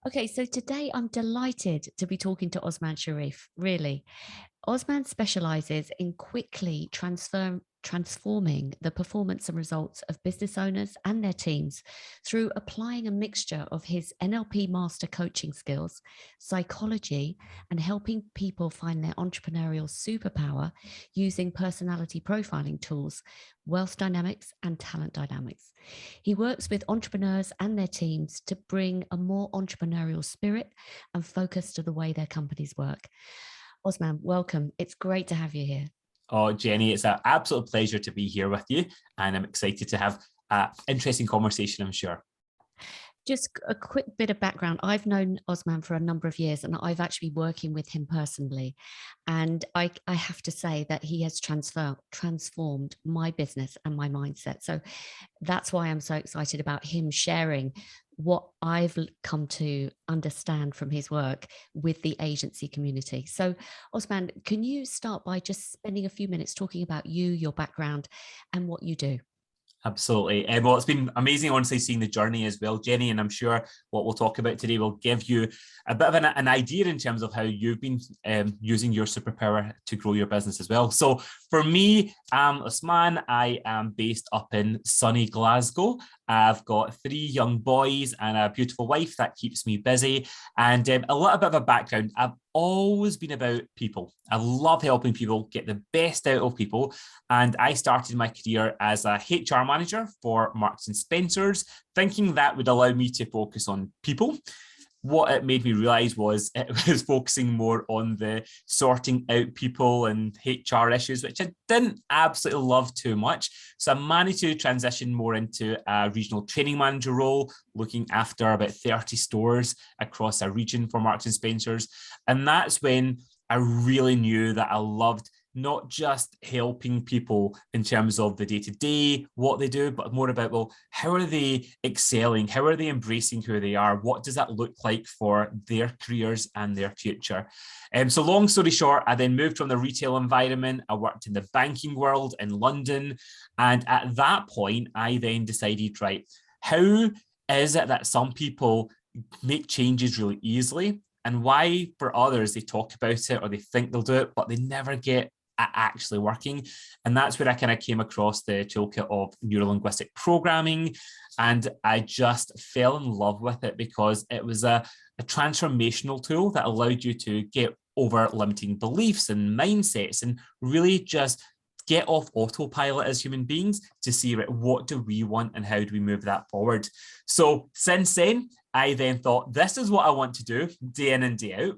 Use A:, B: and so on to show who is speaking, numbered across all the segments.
A: Okay, so today I'm delighted to be talking to Osmaan Sharif, really. Osman specializes in quickly transforming the performance and results of business owners and their teams through applying a mixture of his NLP master coaching skills, psychology, and helping people find their entrepreneurial superpower using personality profiling tools, wealth dynamics, and talent dynamics. He works with entrepreneurs and their teams to bring a more entrepreneurial spirit and focus to the way their companies work. Osmaan, welcome. It's great to have you here.
B: Oh, Jenny, it's an absolute pleasure to be here with you, and I'm excited to have an interesting conversation, I'm sure.
A: Just a quick bit of background. I've known Osmaan for a number of years, and I've actually been working with him personally. And I have to say that he has transformed my business and my mindset. So that's why I'm so excited about him sharing what I've come to understand from his work with the agency community. So, Osmaan, can you start by just spending a few minutes talking about you, your background, and what you do?
B: Absolutely. Well, it's been amazing, honestly, seeing the journey as well, Jenny. And I'm sure what we'll talk about today will give you a bit of an idea in terms of how you've been using your superpower to grow your business as well. So for me, Osmaan, I am based up in sunny Glasgow. I've got 3 young boys and a beautiful wife that keeps me busy. And a little bit of a background. I've always been about people. I love helping people get the best out of people. And I started my career as a HR manager for Marks and Spencer's, thinking that would allow me to focus on people. What it made me realize was it was focusing more on the sorting out people and HR issues, which I didn't absolutely love too much. So I managed to transition more into a regional training manager role, looking after about 30 stores across a region for Marks and Spencer's. And that's when I really knew that I loved not just helping people in terms of the day-to-day, what they do, but more about, well, how are they excelling? How are they embracing who they are? What does that look like for their careers and their future? So long story short, I then moved from the retail environment. I worked in the banking world in London. And at that point, I then decided, right, how is it that some people make changes really easily? And why for others, they talk about it or they think they'll do it, but they never get actually working. And that's where I kind of came across the toolkit of neurolinguistic programming. And I just fell in love with it because it was a transformational tool that allowed you to get over limiting beliefs and mindsets and really just get off autopilot as human beings to see, right, what do we want and how do we move that forward? So since then, I then thought, this is what I want to do day in and day out.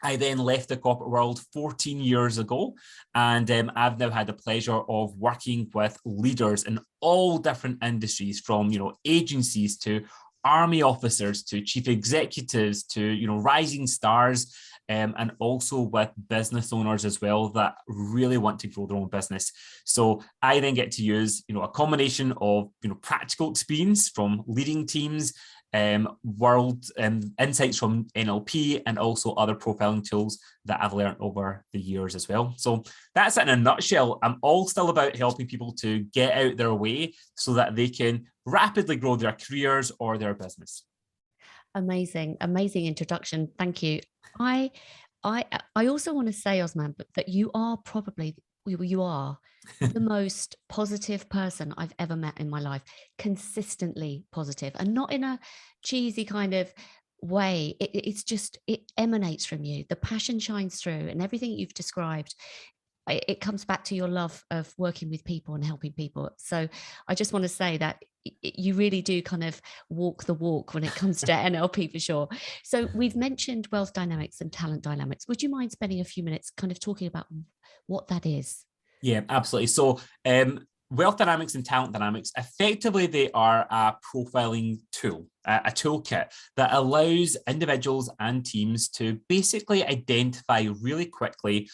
B: I then left the corporate world 14 years ago, and I've now had the pleasure of working with leaders in all different industries, from agencies to army officers to chief executives to rising stars, and also with business owners as well that really want to grow their own business. So I then get to use a combination of practical experience from leading teams, world insights from NLP, and also other profiling tools that I've learned over the years as well. So that's it in a nutshell. I'm all still about helping people to get out their way so that they can rapidly grow their careers or their business.
A: Amazing, amazing introduction. Thank you. I I also want to say, Osmaan, that you are probably you are the most positive person I've ever met in my life, consistently positive, and not in a cheesy kind of way. It's just, it emanates from you. The passion shines through, and everything you've described, it comes back to your love of working with people and helping people. So I just want to say that you really do kind of walk the walk when it comes to NLP for sure. So we've mentioned wealth dynamics and talent dynamics. Would you mind spending a few minutes kind of talking about what that is?
B: Yeah, absolutely. So wealth dynamics and talent dynamics, effectively, they are a profiling tool, a toolkit that allows individuals and teams to basically identify really quickly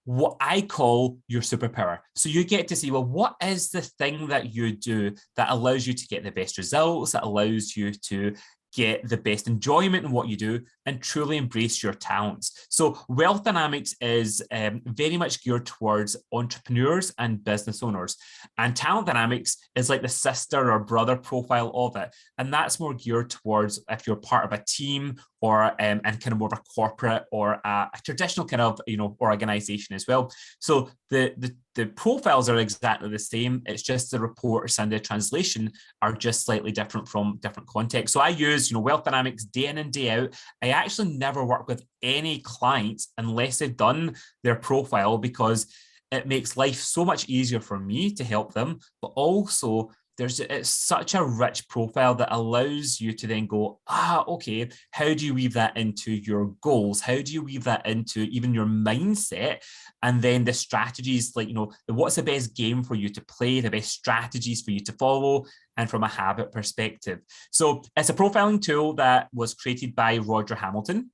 B: what I call your superpower. So you get to see, well, what is the thing that you do that allows you to get the best results, that allows you to get the best enjoyment in what you do, and truly embrace your talents. So Wealth Dynamics is very much geared towards entrepreneurs and business owners. And Talent Dynamics is like the sister or brother profile of it. And that's more geared towards if you're part of a team or and kind of more of a corporate or a traditional kind of organization as well. So the profiles are exactly the same. It's just the reports and the translation are just slightly different from different contexts. So I use Wealth Dynamics day in and day out. I actually never work with any clients unless they've done their profile, because it makes life so much easier for me to help them, but also it's such a rich profile that allows you to then go, okay, how do you weave that into your goals? How do you weave that into even your mindset? And then the strategies, like, what's the best game for you to play, the best strategies for you to follow, and from a habit perspective. So it's a profiling tool that was created by Roger Hamilton.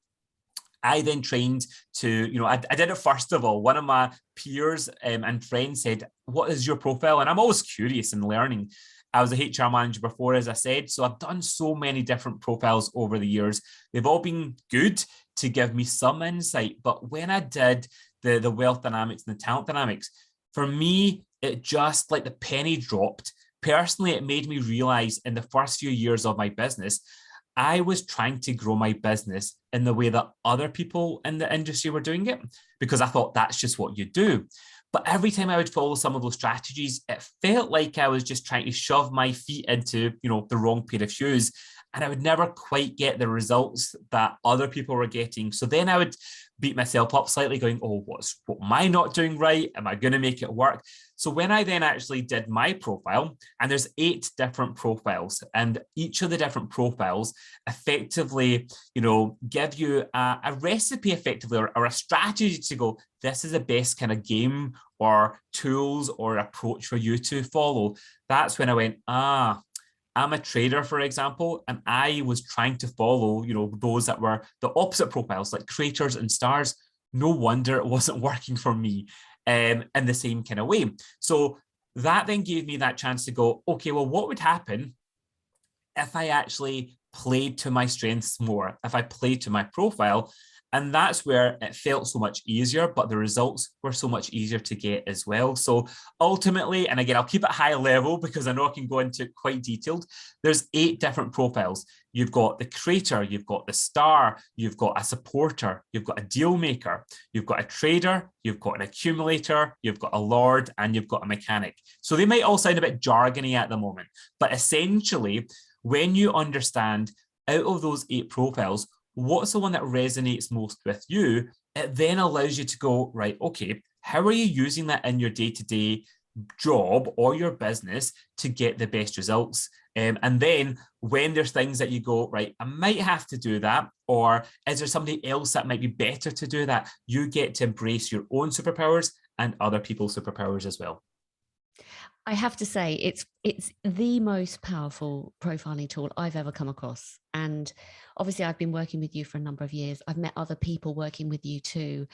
B: I then trained to, I did it first of all. One of my peers and friends said, what is your profile? And I'm always curious and learning. I was a HR manager before, as I said, so I've done so many different profiles over the years. They've all been good to give me some insight. But when I did the Wealth Dynamics and the Talent Dynamics, for me, it just like the penny dropped. Personally, it made me realize in the first few years of my business, I was trying to grow my business in the way that other people in the industry were doing it, because I thought that's just what you do. But every time I would follow some of those strategies, it felt like I was just trying to shove my feet into, the wrong pair of shoes. And I would never quite get the results that other people were getting. So then I would beat myself up slightly going, what am I not doing right? Am I going to make it work? So when I then actually did my profile, and there's 8 different profiles, and each of the different profiles effectively, give you a recipe effectively, or a strategy to go, this is the best kind of game or tools or approach for you to follow. That's when I went, I'm a trader, for example, and I was trying to follow, those that were the opposite profiles, like creators and stars. No wonder it wasn't working for me in the same kind of way. So that then gave me that chance to go, okay, well, what would happen if I actually played to my strengths more, if I played to my profile? And that's where it felt so much easier, but the results were so much easier to get as well. So ultimately, and again, I'll keep it high level because I know I can go into it quite detailed. There's 8 different profiles. You've got the creator, you've got the star, you've got a supporter, you've got a deal maker, you've got a trader, you've got an accumulator, you've got a lord, and you've got a mechanic. So they might all sound a bit jargony at the moment, but essentially, when you understand out of those 8 profiles, what's the one that resonates most with you, it then allows you to go, right, okay, how are you using that in your day-to-day job or your business to get the best results? And then when there's things that you go, right, I might have to do that, or is there somebody else that might be better to do that? You get to embrace your own superpowers and other people's superpowers as well.
A: I have to say, it's the most powerful profiling tool I've ever come across. And obviously, I've been working with you for a number of years. I've met other people working with you too.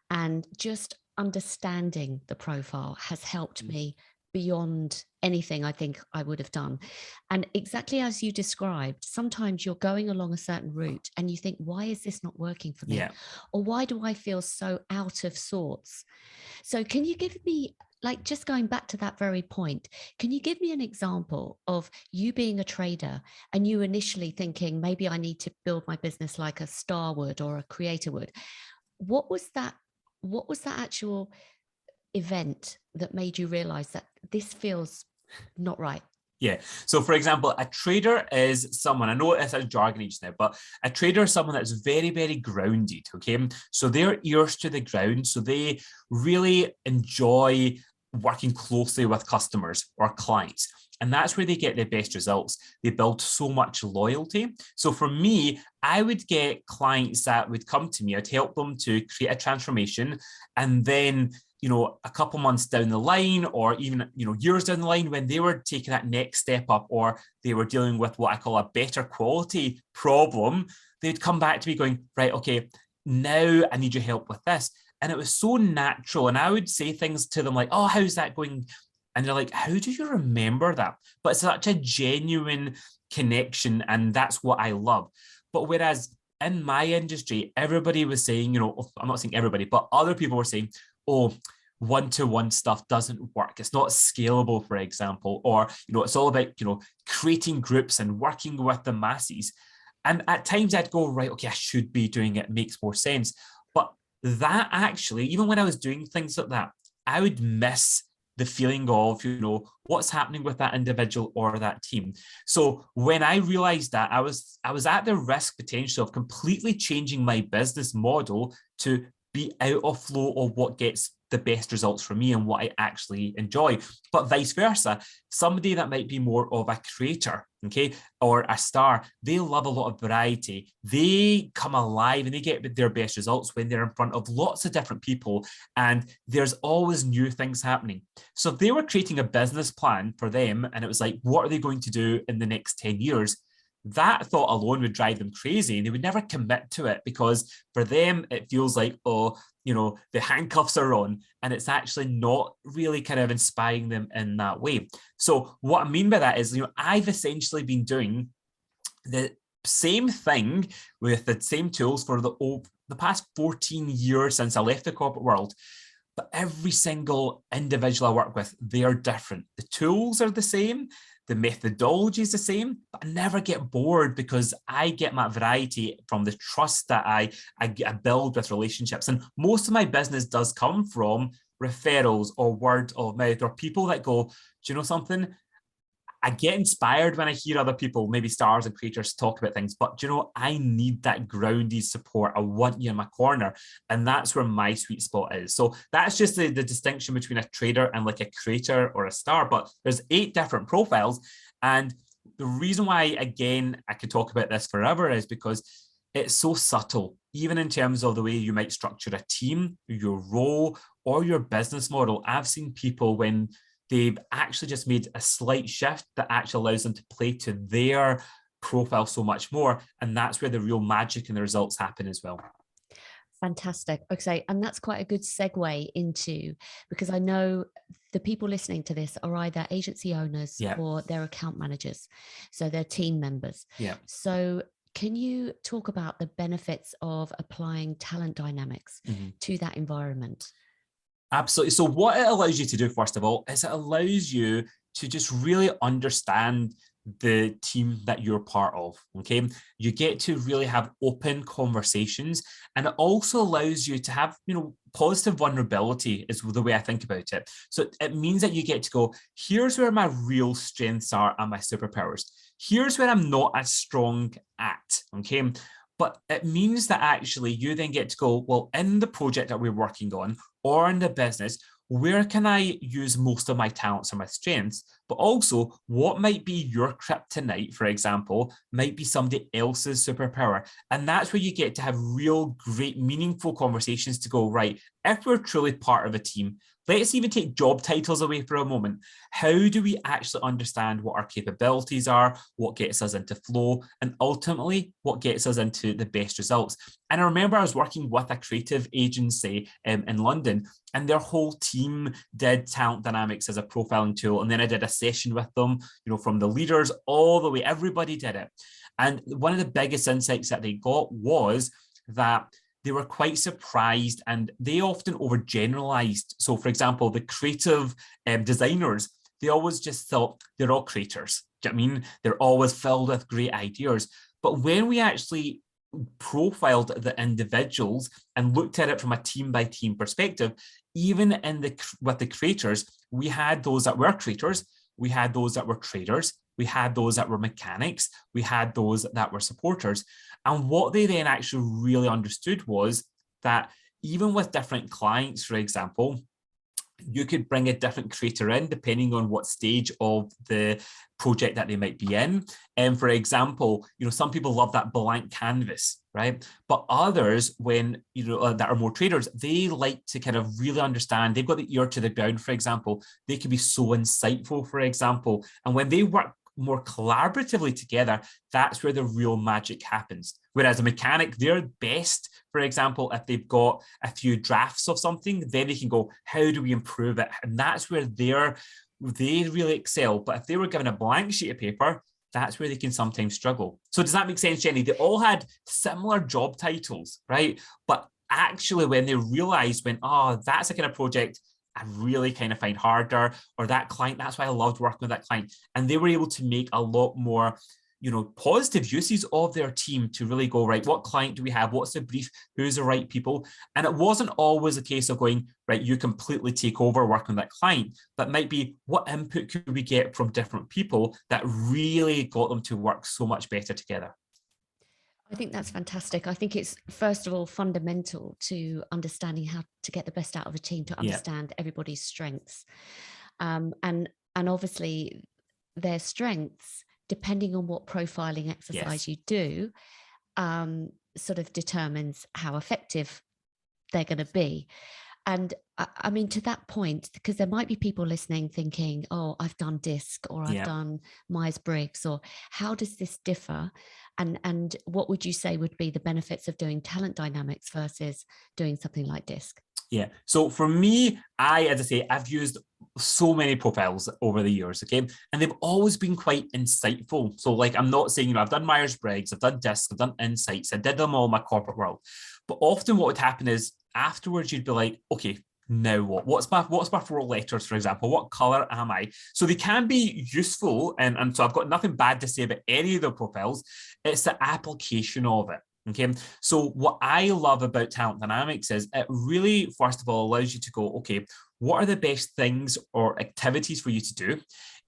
A: And just understanding the profile has helped me beyond anything I think I would have done. And exactly as you described, sometimes you're going along a certain route and you think, why is this not working for me?
B: Yeah.
A: Or why do I feel so out of sorts? So can you give me, like, just going back to that very point, can you give me an example of you being a trader and you initially thinking, maybe I need to build my business like a star would or a creator would? What was that actual event that made you realize that this feels not right?
B: Yeah. So, for example, a trader is someone, I know it's a jargon just now, but a trader is someone that's very, very grounded. Okay. So their ears to the ground. So they really enjoy working closely with customers or clients. And that's where they get their best results. They build so much loyalty. So for me, I would get clients that would come to me. I'd help them to create a transformation. And then, a couple months down the line, or even, years down the line, when they were taking that next step up, or they were dealing with what I call a better quality problem, they'd come back to me going, right, okay, now I need your help with this. And it was so natural. And I would say things to them like, oh, how's that going? And they're like, how do you remember that? But it's such a genuine connection, and that's what I love. But whereas in my industry, everybody was saying, I'm not saying everybody, but other people were saying, oh, one-to-one stuff doesn't work. It's not scalable, for example, or, it's all about, creating groups and working with the masses. And at times I'd go, right, okay, I should be doing it. It makes more sense. But that actually, even when I was doing things like that, I would miss the feeling of, what's happening with that individual or that team. So when I realized that, I was at the risk potential of completely changing my business model to be out of flow of what gets the best results for me and what I actually enjoy. But vice versa, somebody that might be more of a creator, okay, or a star, they love a lot of variety. They come alive and they get their best results when they're in front of lots of different people and there's always new things happening. So if they were creating a business plan for them and it was like, what are they going to do in the next 10 years? That thought alone would drive them crazy and they would never commit to it, because for them, it feels like, the handcuffs are on, and it's actually not really kind of inspiring them in that way. So what I mean by that is, I've essentially been doing the same thing with the same tools for the past 14 years since I left the corporate world. But every single individual I work with, they are different. The tools are the same, the methodology is the same, but I never get bored because I get my variety from the trust that I build with relationships. And most of my business does come from referrals or word of mouth, or people that go, do you know something? I get inspired when I hear other people, maybe stars and creators, talk about things, but I need that grounded support. I want you in my corner. And that's where my sweet spot is. So that's just the distinction between a trader and like a creator or a star. But there's 8 different profiles. And the reason why, again, I could talk about this forever is because it's so subtle, even in terms of the way you might structure a team, your role, or your business model. I've seen people when they've actually just made a slight shift that actually allows them to play to their profile so much more. And that's where the real magic and the results happen as well.
A: Fantastic. Okay. And that's quite a good segue into, because I know the people listening to this are either agency owners or they're account managers. So they're team members.
B: Yeah.
A: So can you talk about the benefits of applying talent dynamics to that environment?
B: Absolutely. So what it allows you to do, first of all, is it allows you to just really understand the team that you're part of, okay? You get to really have open conversations, and it also allows you to have, positive vulnerability is the way I think about it. So it means that you get to go, here's where my real strengths are and my superpowers. Here's where I'm not as strong at, okay? But it means that actually you then get to go, well, in the project that we're working on or in the business, where can I use most of my talents and my strengths? But also, what might be your kryptonite, for example, might be somebody else's superpower. And that's where you get to have real, great, meaningful conversations to go, right, if we're truly part of a team, let's even take job titles away for a moment. How do we actually understand what our capabilities are, what gets us into flow, and ultimately what gets us into the best results? And I remember I was working with a creative agency in London, and their whole team did talent dynamics as a profiling tool. And then I did a session with them, from the leaders all the way, everybody did it. And one of the biggest insights that they got was that they were quite surprised and they often overgeneralized. So for example, the creative designers, they always just thought they're all creators. Do you know what I mean? They're always filled with great ideas. But when we actually profiled the individuals and looked at it from a team by team perspective, even with the creators, we had those that were creators, we had those that were traders, we had those that were mechanics, we had those that were supporters. And what they then actually really understood was that even with different clients, for example, you could bring a different creator in depending on what stage of the project that they might be in. And for example, some people love that blank canvas, right? But others, when, that are more traders, they like to kind of really understand. They've got the ear to the ground, for example. They can be so insightful, for example. And when they work more collaboratively together, that's where the real magic happens. Whereas a mechanic, they're best, for example, if they've got a few drafts of something, then they can go, how do we improve it? And that's where they really excel. But if they were given a blank sheet of paper, that's where they can sometimes struggle. So does that make sense, Jenny? They all had similar job titles, right? But actually when they realized that's the kind of project I really kind of find harder, or that client, that's why I loved working with that client. And they were able to make a lot more, positive uses of their team to really go, right, what client do we have? What's the brief? Who's the right people? And it wasn't always a case of going, right, you completely take over working with that client. That might be, what input could we get from different people that really got them to work so much better together?
A: I think that's fantastic. I think it's, first of all, fundamental to understanding how to get the best out of a team, to understand everybody's strengths. And obviously their strengths, depending on what profiling exercise you do, sort of determines how effective they're going to be. And I mean, to that point, because there might be people listening thinking, oh, I've done DISC, or I've done Myers-Briggs, or how does this differ? And what would you say would be the benefits of doing talent dynamics versus doing something like DISC?
B: Yeah. So for me, as I say, I've used so many profiles over the years, okay? And they've always been quite insightful. So like, I'm not saying, I've done Myers-Briggs, I've done DISC, I've done Insights, I did them all in my corporate world. But often what would happen is afterwards you'd be like, okay, now what? What's my 4 letters, for example? What color am I? So they can be useful. And so I've got nothing bad to say about any of the profiles. It's the application of it. Okay, so what I love about talent dynamics is it really, first of all, allows you to go, okay, what are the best things or activities for you to do?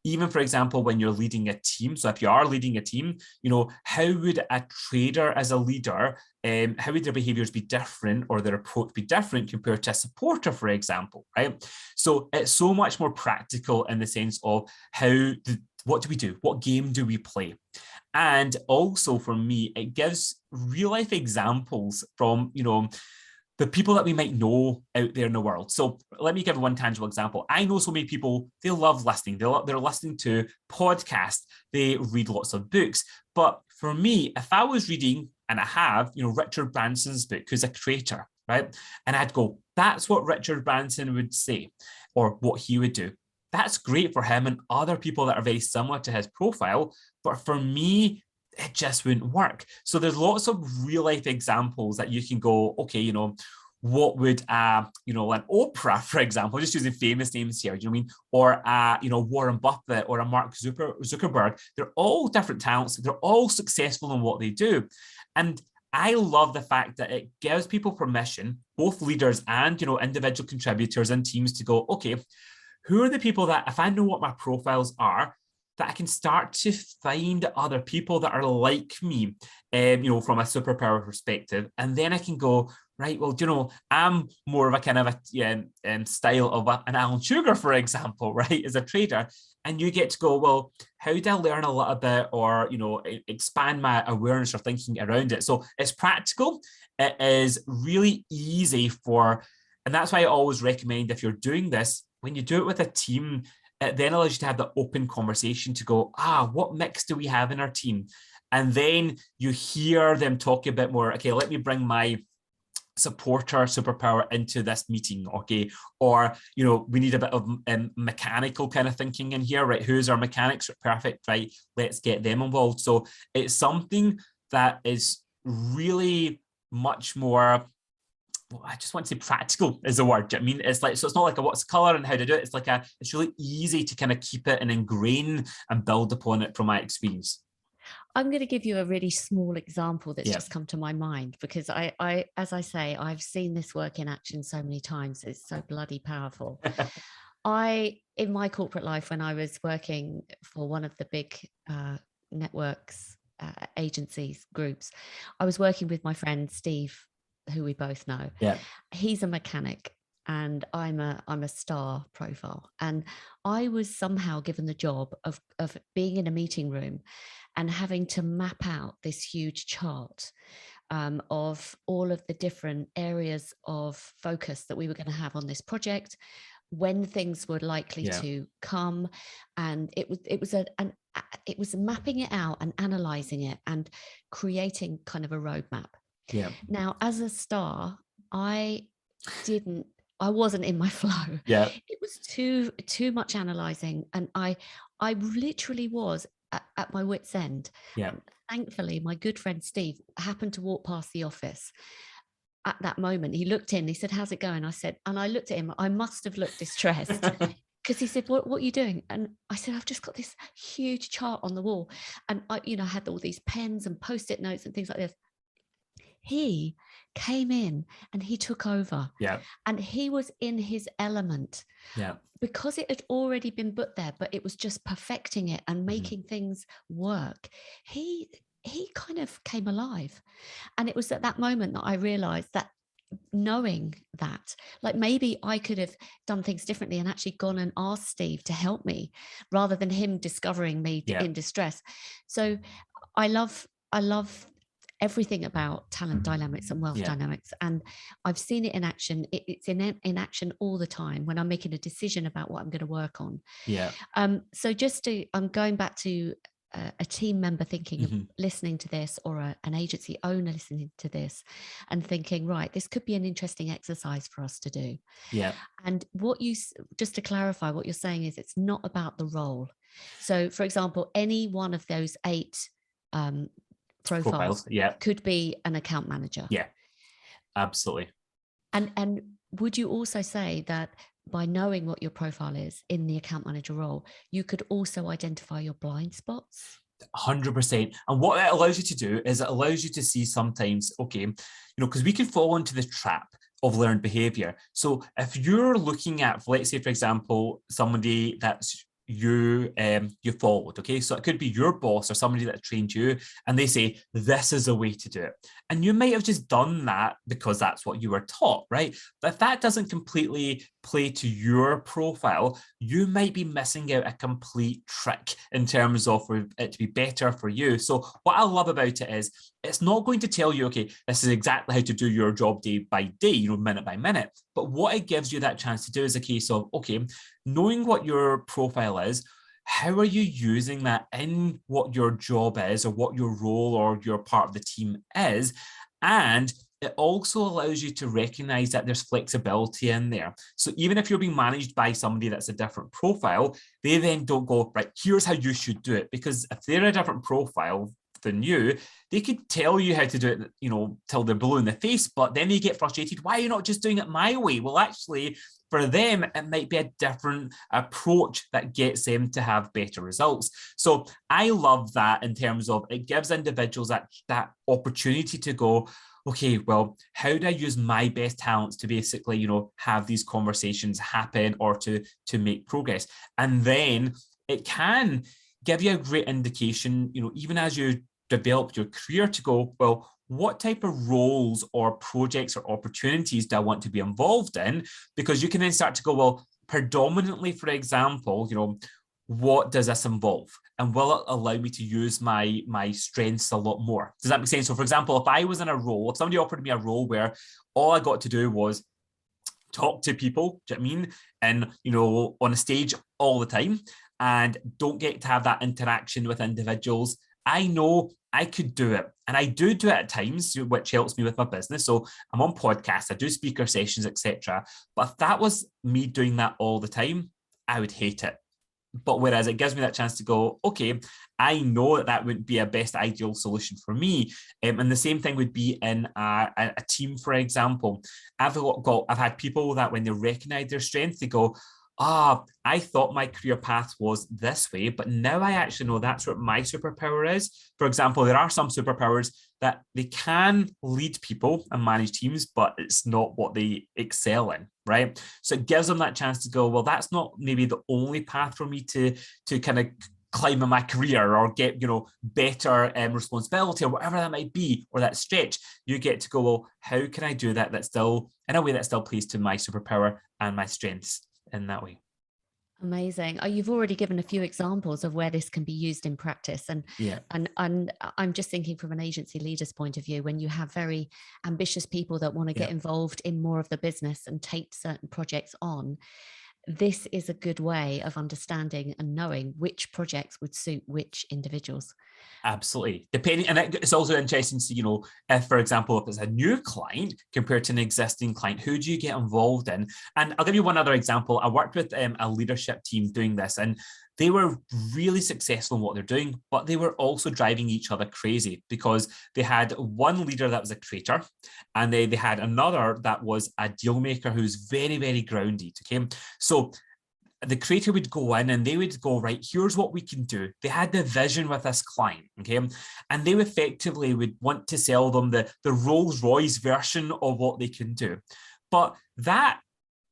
B: Even, for example, when you're leading a team. So if you are leading a team, how would a trader as a leader, how would their behaviors be different, or their approach be different compared to a supporter, for example, right? So it's so much more practical in the sense of what do we do? What game do we play? And also for me, it gives real life examples from, the people that we might know out there in the world. So let me give one tangible example. I know so many people, they love listening. They're listening to podcasts. They read lots of books. But for me, if I was reading, and I have, Richard Branson's book, who's a creator, right? And I'd go, that's what Richard Branson would say, or what he would do. That's great for him and other people that are very similar to his profile. But for me, it just wouldn't work. So there's lots of real life examples that you can go, okay, what would an Oprah, for example, just using famous names here, or Warren Buffett or a Mark Zuckerberg, they're all different talents. They're all successful in what they do. And I love the fact that it gives people permission, both leaders and, individual contributors and teams, to go, okay, who are the people that, if I know what my profiles are, that I can start to find other people that are like me, from a superpower perspective. And then I can go, right, well, I'm more of a kind of a style of an Alan Sugar, for example, right, as a trader. And you get to go, well, how do I learn a little bit, or, expand my awareness or thinking around it? So it's practical. It is really easy and that's why I always recommend, if you're doing this, when you do it with a team, it then allows you to have the open conversation to go, what mix do we have in our team? And then you hear them talk a bit more, okay, let me bring my supporter superpower into this meeting, okay? Or, we need a bit of mechanical kind of thinking in here, right? Who's our mechanics? Perfect, right? Let's get them involved. So it's something that is really much more, I just want to say practical is the word. I mean, it's like, so it's not like what's color and how to do it. It's like it's really easy to kind of keep it and ingrain and build upon it from my experience.
A: I'm going to give you a really small example that's just come to my mind, because I, as I say, I've seen this work in action so many times. It's so bloody powerful. In my corporate life, when I was working for one of the big networks, agencies, groups, I was working with my friend Steve, who we both know.
B: Yeah.
A: He's a mechanic and I'm a star profile. And I was somehow given the job of being in a meeting room and having to map out this huge chart of all of the different areas of focus that we were going to have on this project, when things were likely to come. And it was mapping it out and analyzing it and creating kind of a roadmap.
B: Yeah.
A: Now, as a star, I wasn't in my flow.
B: Yeah.
A: It was too much analyzing. And I literally was at my wit's end.
B: Yeah.
A: Thankfully, my good friend Steve happened to walk past the office at that moment. He looked in, he said, "How's it going?" I said, and I looked at him, I must have looked distressed, because he said, what are you doing? And I said, "I've just got this huge chart on the wall." And I, had all these pens and post-it notes and things like this. He came in and he took over.
B: Yeah.
A: And he was in his element.
B: Yeah.
A: Because it had already been put there, but it was just perfecting it and making things work. He kind of came alive. And it was at that moment that I realized that, knowing that, like, maybe I could have done things differently and actually gone and asked Steve to help me rather than him discovering me in distress. So I love everything about talent dynamics and wealth dynamics, and I've seen it in action. It's in action all the time when I'm making a decision about what I'm going to work on. So I'm going back to a team member thinking, listening to this, or an agency owner listening to this and thinking, right, this could be an interesting exercise for us to do. And just to clarify, what you're saying is it's not about the role. So for example, any one of those 8 profiles could be an account manager.
B: Absolutely.
A: And would you also say that by knowing what your profile is in the account manager role, you could also identify your blind spots?
B: 100%. And what it allows you to do is it allows you to see sometimes, okay, because we can fall into the trap of learned behavior. So if you're looking at, let's say, for example, somebody that's you followed, okay, so it could be your boss or somebody that trained you, and they say this is a way to do it, and you might have just done that because that's what you were taught, right? But if that doesn't completely play to your profile, you might be missing out a complete trick in terms of for it to be better for you. So what I love about it is it's not going to tell you, okay, this is exactly how to do your job day by day, minute by minute. But what it gives you that chance to do is a case of, okay, knowing what your profile is, how are you using that in what your job is, or what your role or your part of the team is? And it also allows you to recognize that there's flexibility in there. So even if you're being managed by somebody that's a different profile, they then don't go, right, here's how you should do it. Because if they're a different profile than you, they could tell you how to do it, till they're blue in the face, but then they get frustrated. Why are you not just doing it my way? Well, actually, for them, it might be a different approach that gets them to have better results. So I love that in terms of it gives individuals that opportunity to go, okay, well, how do I use my best talents to basically, have these conversations happen or to make progress? And then it can give you a great indication, even as you develop your career, to go, well, what type of roles or projects or opportunities do I want to be involved in? Because you can then start to go, well, predominantly, for example, what does this involve? And will it allow me to use my strengths a lot more? Does that make sense? So for example, if I was in a role, if somebody offered me a role where all I got to do was talk to people, do you know what I mean? And, on a stage all the time, and don't get to have that interaction with individuals, I know I could do it. And I do it at times, which helps me with my business. So I'm on podcasts, I do speaker sessions, etc. But if that was me doing that all the time, I would hate it. But whereas it gives me that chance to go, okay, I know that wouldn't be a best ideal solution for me. And the same thing would be in a team, for example. I've had people that when they recognize their strengths, they go, I thought my career path was this way, but now I actually know that's what my superpower is. For example, there are some superpowers that they can lead people and manage teams, but it's not what they excel in, right? So it gives them that chance to go, well, that's not maybe the only path for me to kind of climb in my career or get, better responsibility or whatever that might be, or that stretch. You get to go, well, how can I do that still in a way that still plays to my superpower and my strengths in that way?
A: Amazing. You've already given a few examples of where this can be used in practice. And I'm just thinking from an agency leader's point of view, when you have very ambitious people that want to get involved in more of the business and take certain projects on, this is a good way of understanding and knowing which projects would suit which individuals.
B: Absolutely. Depending, and it's also interesting to, if, for example, if it's a new client compared to an existing client, who do you get involved in? And I'll give you one other example. I worked with a leadership team doing this, and they were really successful in what they're doing, but they were also driving each other crazy because they had one leader that was a creator, and they had another that was a deal maker who's very, very grounded. Okay. So the creator would go in and they would go, right, here's what we can do. They had the vision with this client, okay? And they effectively would want to sell them the Rolls Royce version of what they can do. But that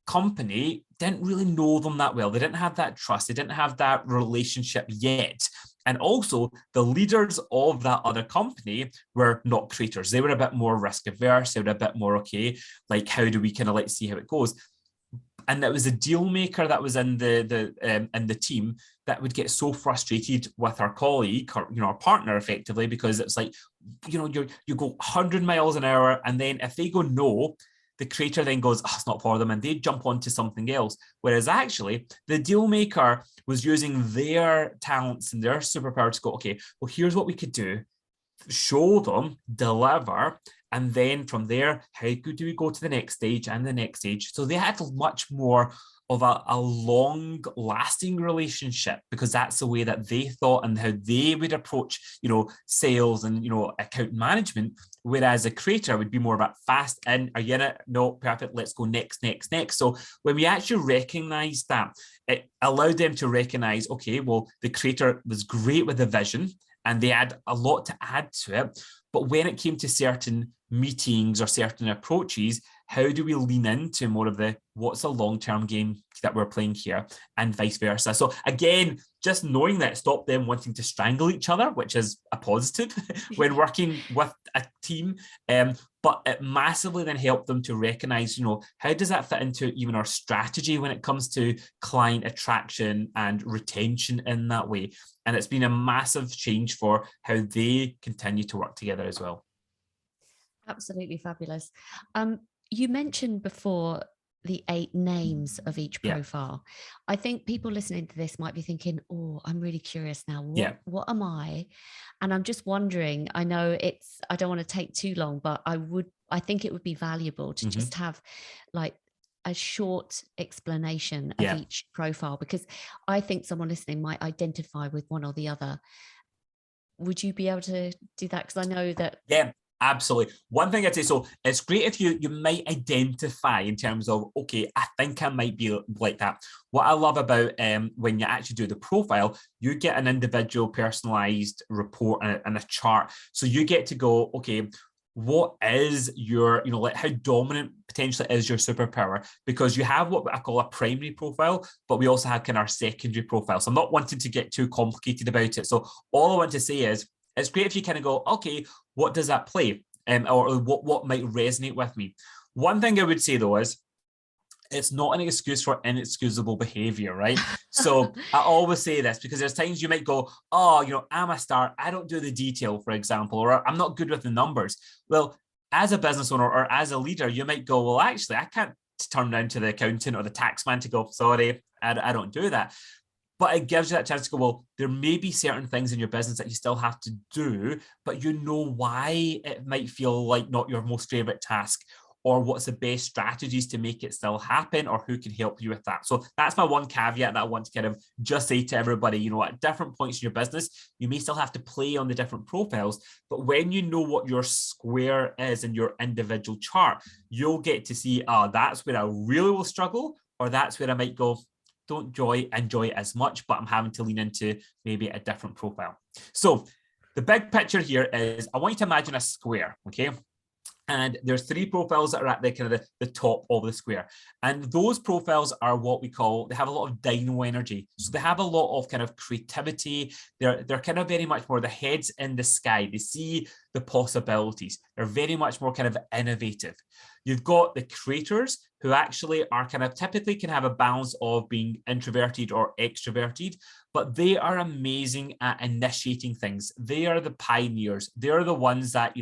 B: company didn't really know them that well. They didn't have that trust. They didn't have that relationship yet. And also the leaders of that other company were not creators. They were a bit more risk averse. They were a bit more, okay, like how do we kind of let's see how it goes. And it was a deal maker that was in the team that would get so frustrated with our colleague, or, our partner, effectively, because it's like, you go 100 miles an hour, and then if they go no, the creator then goes, oh, it's not for them, and they jump onto something else. Whereas actually, the deal maker was using their talents and their superpower to go, okay, well, here's what we could do. Show them, deliver, and then from there, how good do we go to the next stage and the next stage? So they had much more of a long-lasting relationship, because that's the way that they thought and how they would approach, sales and account management. Whereas a creator would be more about fast in, are you in it? No, perfect. Let's go next. So when we actually recognize that, it allowed them to recognize, okay, well, the creator was great with the vision, and they had a lot to add to it. But when it came to certain meetings or certain approaches, how do we lean into more of what's a long-term game that we're playing here, and vice versa? So again, just knowing that stopped them wanting to strangle each other, which is a positive when working with a team. But it massively then helped them to recognize, how does that fit into even our strategy when it comes to client attraction and retention in that way? And it's been a massive change for how they continue to work together as well.
A: Absolutely fabulous. You mentioned before the 8 names of each profile. I think people listening to this might be thinking, oh, I'm really curious now. What am I? And I'm just wondering, I know I don't want to take too long, but I think it would be valuable to just have like a short explanation of each profile, because I think someone listening might identify with one or the other. Would you be able to do that? Because I know that.
B: Yeah. Absolutely. One thing I'd say, so it's great if you might identify in terms of, okay, I think I might be like that. What I love about when you actually do the profile, you get an individual personalized report and a chart. So you get to go, okay, what is your, like how dominant potentially is your superpower? Because you have what I call a primary profile, but we also have kind of our secondary profile. So I'm not wanting to get too complicated about it. So all I want to say is, it's great if you kind of go, okay, what does that play? Or what might resonate with me? One thing I would say though is, it's not an excuse for inexcusable behavior, right? So I always say this because there's times you might go, oh, I'm a star, I don't do the detail, for example, or I'm not good with the numbers. Well, as a business owner or as a leader, you might go, well, actually, I can't turn around to the accountant or the tax man to go, sorry, I don't do that. But it gives you that chance to go, well, there may be certain things in your business that you still have to do, but you know why it might feel like not your most favorite task, or what's the best strategies to make it still happen, or who can help you with that. So that's my one caveat that I want to kind of just say to everybody, at different points in your business, you may still have to play on the different profiles, but when you know what your square is in your individual chart, you'll get to see, that's where I really will struggle, or that's where I might go, don't enjoy it as much, but I'm having to lean into maybe a different profile. So the big picture here is, I want you to imagine a square, okay? And there's 3 profiles that are at the kind of the top of the square. And those profiles are what we call, they have a lot of dynamo energy. So they have a lot of kind of creativity. They're kind of very much more the heads in the sky. They see the possibilities. They're very much more kind of innovative. You've got the creators, who actually are kind of typically can have a balance of being introverted or extroverted, but they are amazing at initiating things. They are the pioneers. They're the ones that,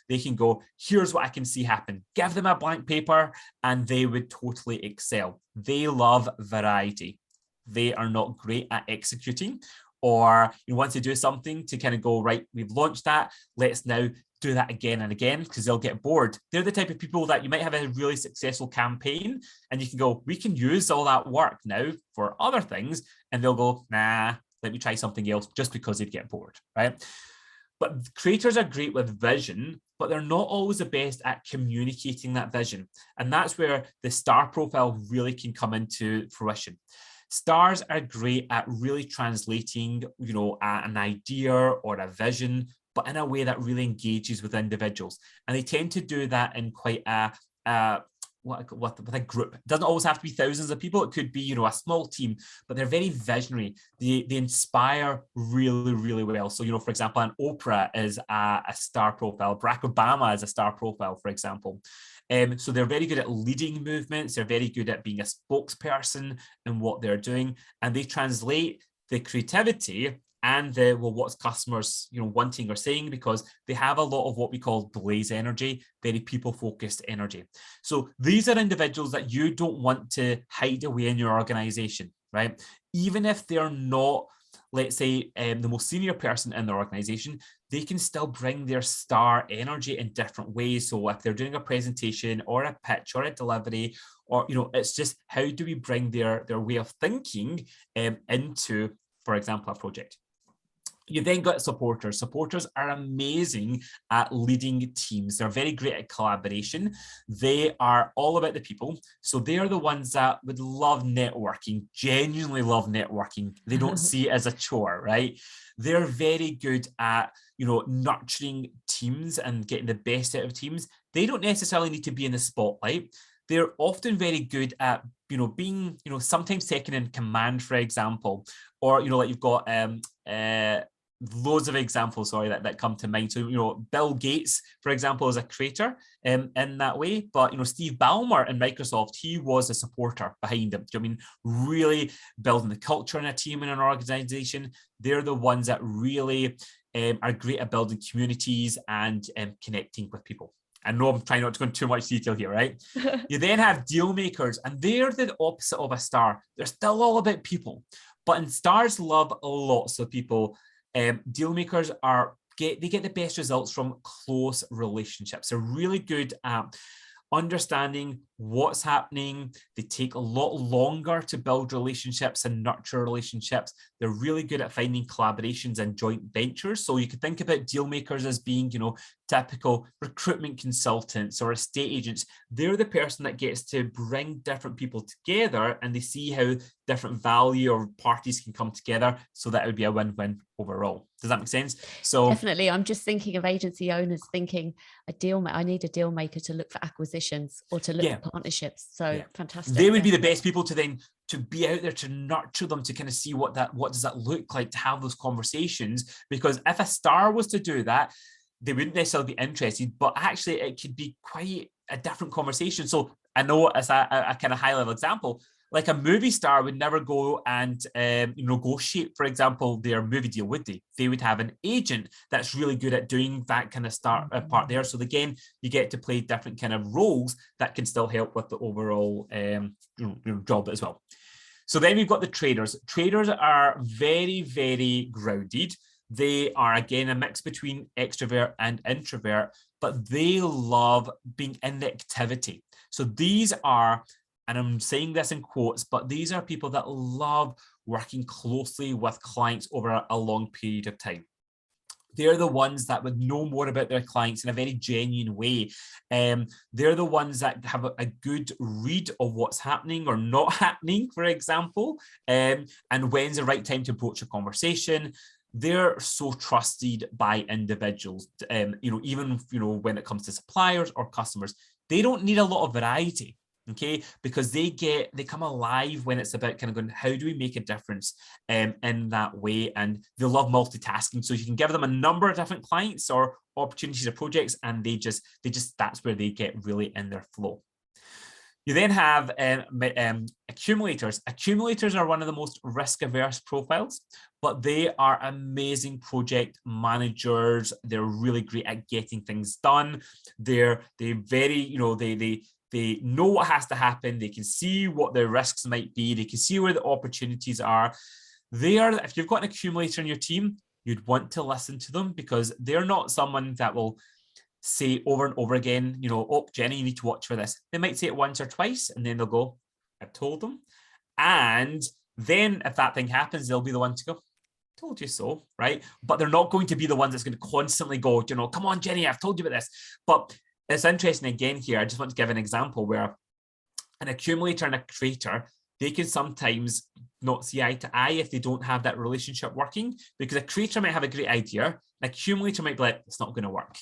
B: they can go, here's what I can see happen. Give them a blank paper and they would totally excel. They love variety. They are not great at executing. or you want to do something to kind of go, right, we've launched that, let's now do that again and again, because they'll get bored. They're the type of people that you might have a really successful campaign and you can go, we can use all that work now for other things. And they'll go, nah, let me try something else, just because they'd get bored, right? But creators are great with vision, but they're not always the best at communicating that vision. And that's where the star profile really can come into fruition. Stars are great at really translating, an idea or a vision, but in a way that really engages with individuals. And they tend to do that in quite with a group. It doesn't always have to be thousands of people. It could be, a small team, but they're very visionary. They inspire really, really well. So, for example, an Oprah is a star profile. Barack Obama is a star profile, for example. So they're very good at leading movements. They're very good at being a spokesperson in what they're doing. And they translate the creativity and what's customers wanting or saying, because they have a lot of what we call blaze energy, very people-focused energy. So these are individuals that you don't want to hide away in your organization, right? Even if they're not, let's say, the most senior person in their organization, they can still bring their star energy in different ways. So if they're doing a presentation or a pitch or a delivery, or it's just, how do we bring their way of thinking into, for example, a project? You then got supporters. Supporters are amazing at leading teams. They're very great at collaboration. They are all about the people. So they are the ones that would love networking, genuinely love networking. They don't see it as a chore, right? They're very good at, nurturing teams and getting the best out of teams. They don't necessarily need to be in the spotlight. They're often very good at, being, sometimes second in command, for example, or, like you've got loads of examples, that come to mind. So, Bill Gates, for example, is a creator in that way, but, Steve Ballmer in Microsoft, he was a supporter behind him. Do you know what I mean? Really building the culture in a team, in an organization. They're the ones that really are great at building communities and connecting with people. I know I'm trying not to go into too much detail here, right? You then have deal makers, and they're the opposite of a star. They're still all about people, but in stars love lots of people. Deal makers they get the best results from close relationships. They're really good at understanding what's happening. They take a lot longer to build relationships and nurture relationships. They're really good at finding collaborations and joint ventures. So you could think about deal makers as being, typical recruitment consultants or estate agents. They're the person that gets to bring different people together, and they see how different value or parties can come together, so that it would be a win-win overall. Does that make sense? So
A: definitely. I'm just thinking of agency owners thinking I need a deal maker to look for acquisitions or to look for partnerships. So fantastic.
B: They would be the best people to be out there, to nurture them, to kind of see what does that look like, to have those conversations. Because if a star was to do that, they wouldn't necessarily be interested, but actually it could be quite a different conversation. So I know, as a kind of high level example, like a movie star would never go and negotiate, for example, their movie deal, would they? They would have an agent that's really good at doing that kind of part there. So again, you get to play different kind of roles that can still help with the overall job as well. So then we've got the traders. Traders are very, very grounded. They are, again, a mix between extrovert and introvert, but they love being in the activity. So these are, and I'm saying this in quotes, but these are people that love working closely with clients over a long period of time. They're the ones that would know more about their clients in a very genuine way. They're the ones that have a good read of what's happening or not happening, for example, and when's the right time to approach a conversation. They're so trusted by individuals, even when it comes to suppliers or customers. They don't need a lot of variety. Okay, because they come alive when it's about kind of going, how do we make a difference in that way? And they love multitasking. So you can give them a number of different clients or opportunities or projects, and they just that's where they get really in their flow. You then have accumulators. Accumulators are one of the most risk-averse profiles, but they are amazing project managers. They're really great at getting things done. They're very, they know what has to happen. They can see what their risks might be. They can see where the opportunities are. If you've got an accumulator in your team, you'd want to listen to them, because they're not someone that will say over and over again, oh, Jenny, you need to watch for this. They might say it once or twice, and then they'll go, I've told them. And then if that thing happens, they'll be the one to go, told you so, right? But they're not going to be the ones that's going to constantly go, come on, Jenny, I've told you about this. But it's interesting again here. I just want to give an example where an accumulator and a creator, they can sometimes not see eye to eye if they don't have that relationship working, because a creator might have a great idea, an accumulator might be like, it's not going to work.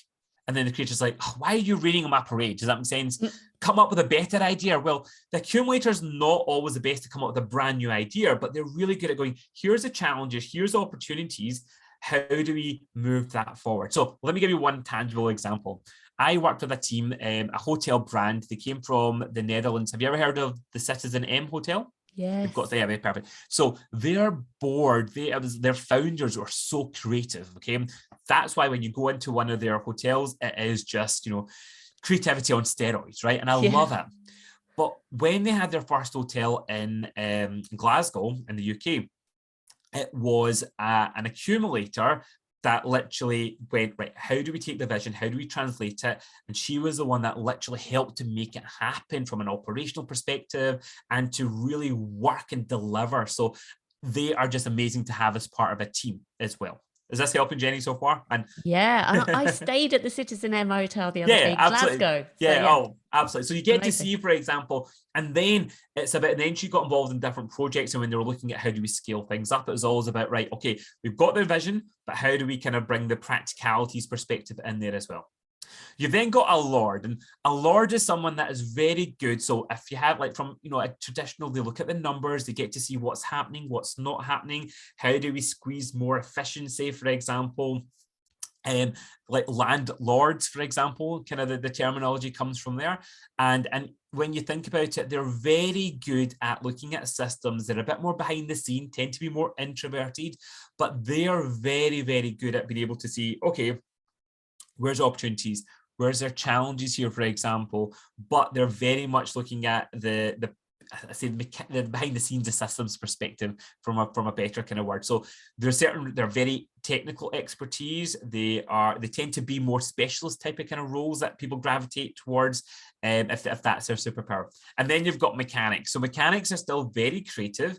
B: And then the creator's like, oh, why are you raining on my parade? Does that make sense? Come up with a better idea. Well, the accumulator's not always the best to come up with a brand new idea, but they're really good at going, here's the challenges, here's the opportunities. How do we move that forward? So let me give you one tangible example. I worked with a team, a hotel brand. They came from the Netherlands. Have you ever heard of the Citizen M Hotel?
A: Yes.
B: You've got to, yeah, perfect. So their board, their founders were so creative. Okay, that's why when you go into one of their hotels, it is just creativity on steroids, right? And I love it. But when they had their first hotel in Glasgow in the UK, it was an accumulator that literally went, right, how do we take the vision? How do we translate it? And she was the one that literally helped to make it happen from an operational perspective and to really work and deliver. So they are just amazing to have as part of a team as well. Is this helping, Jenny, so far? And
A: I stayed at the Citizen M Hotel the other day in Glasgow.
B: Oh, absolutely. So you get to see, for example, and then it's about, then she got involved in different projects, and when they were looking at how do we scale things up, it was always about, right, okay, we've got the vision, but how do we kind of bring the practicalities perspective in there as well? You've then got a lord, and a lord is someone that is very good. So if you have from a traditional, they look at the numbers, they get to see what's happening, what's not happening. How do we squeeze more efficiency, for example? Like landlords, for example, kind of the terminology comes from there. And when you think about it, they're very good at looking at systems. They're a bit more behind the scene, tend to be more introverted, but they are very, very good at being able to see, okay, where's opportunities? Where's there challenges here, for example? But they're very much looking at the behind the scenes, the systems perspective from a better kind of word. So they're very technical expertise. They tend to be more specialist type of kind of roles that people gravitate towards, if that's their superpower. And then you've got mechanics. So mechanics are still very creative,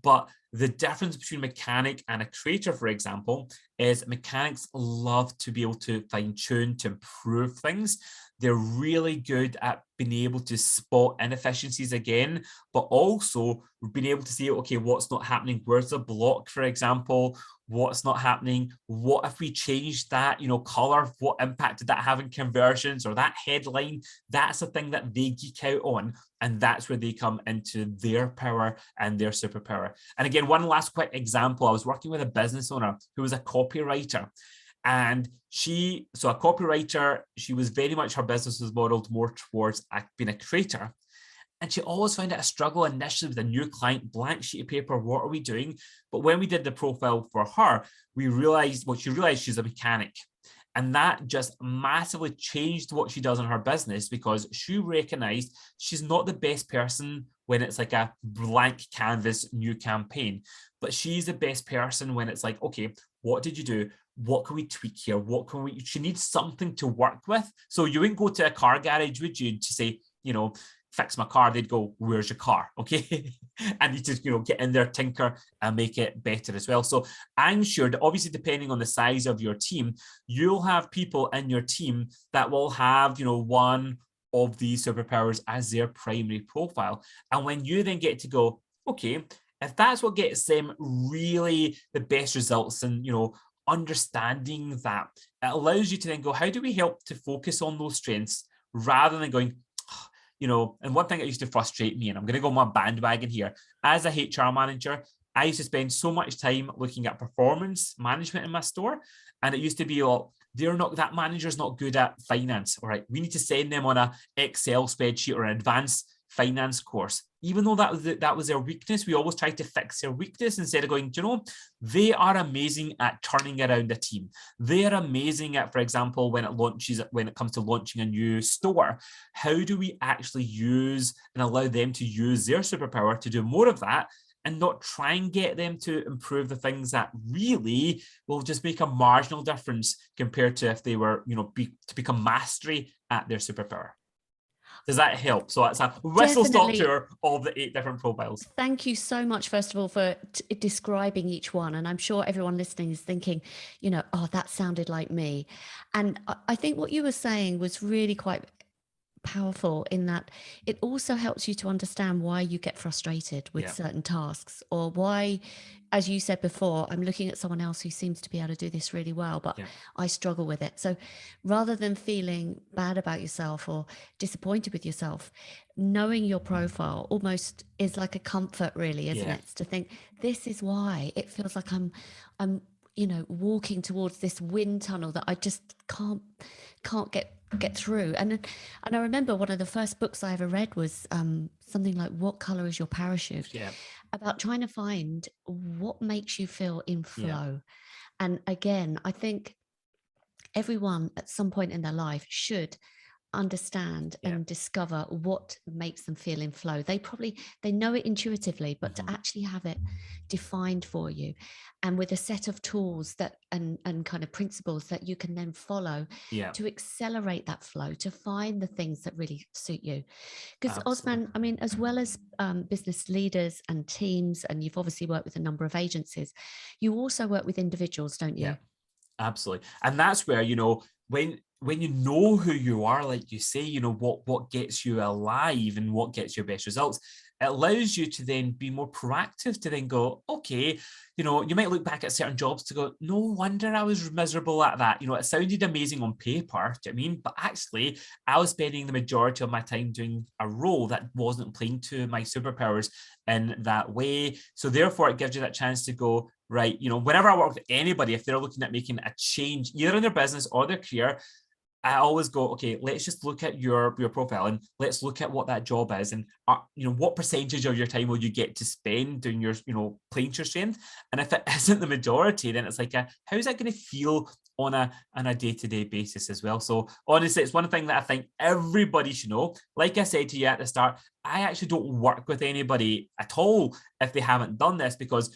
B: but the difference between mechanic and a creator, for example, is mechanics love to be able to fine tune, to improve things. They're really good at being able to spot inefficiencies again, but also being able to see, okay, what's not happening? Where's the block, for example? What's not happening? What if we changed that, color? What impact did that have in conversions, or that headline? That's the thing that they geek out on. And that's where they come into their power and their superpower. And again, one last quick example. I was working with a business owner who was a copywriter. And a copywriter, she was very much, her business was modeled more towards being a creator. And she always found it a struggle initially with a new client, blank sheet of paper, what are we doing? But when we did the profile for her, she realized she's a mechanic. And that just massively changed what she does in her business, because she recognized she's not the best person when it's like a blank canvas new campaign, but she's the best person when it's like, okay, what did you do? What can we tweak here? She needs something to work with. So you wouldn't go to a car garage, would you, to say, fix my car? They'd go, where's your car? Okay. And you just, get in there, tinker, and make it better as well. So I'm sure that obviously, depending on the size of your team, you'll have people in your team that will have, one of these superpowers as their primary profile. And when you then get to go, okay, if that's what gets them really the best results, and, understanding that, it allows you to then go, how do we help to focus on those strengths rather than going, and one thing that used to frustrate me, and I'm going to go on my bandwagon here, as a HR manager, I used to spend so much time looking at performance management in my store. And it used to be, that manager's not good at finance. All right, we need to send them on a Excel spreadsheet or an advanced finance course. Even though that was their weakness, we always try to fix their weakness instead of going, they are amazing at turning around a team. They are amazing at, for example, when it comes to launching a new store, how do we actually use and allow them to use their superpower to do more of that? and not try and get them to improve the things that really will just make a marginal difference compared to if they were, to become mastery at their superpower. Does that help? So it's a whistle-stop tour of the 8 different profiles.
A: Thank you so much, first of all, for describing each one. And I'm sure everyone listening is thinking, oh, that sounded like me. And I think what you were saying was really quite powerful in that it also helps you to understand why you get frustrated with certain tasks, or why, as you said before, I'm looking at someone else who seems to be able to do this really well, but I struggle with it. So rather than feeling bad about yourself or disappointed with yourself, knowing your profile almost is like a comfort, really, isn't it? It's to think, this is why it feels like I'm walking towards this wind tunnel that I just can't get through. And I remember one of the first books I ever read was something like What Color is Your Parachute? About trying to find what makes you feel in flow. And again, I think everyone at some point in their life should understand and discover what makes them feel in flow. They know it intuitively, but to actually have it defined for you, and with a set of tools that and kind of principles that you can then follow to accelerate that flow, to find the things that really suit you. Because Osmaan, I mean, as well as business leaders and teams, and you've obviously worked with a number of agencies, you also work with individuals, don't you?
B: Absolutely. And that's where, when you know who you are, like you say, what gets you alive and what gets your best results, it allows you to then be more proactive, to then go, okay, you might look back at certain jobs to go, no wonder I was miserable at that. It sounded amazing on paper, do you know what I mean? But actually, I was spending the majority of my time doing a role that wasn't playing to my superpowers in that way. So therefore, it gives you that chance to go, right, whenever I work with anybody, if they're looking at making a change, either in their business or their career, I always go, okay, let's just look at your profile and let's look at what that job is, and what percentage of your time will you get to spend doing your, playing to your strength. And if it isn't the majority, then it's like, how's that going to feel on a day-to-day basis as well? So honestly, it's one thing that I think everybody should know. Like I said to you at the start, I actually don't work with anybody at all if they haven't done this, because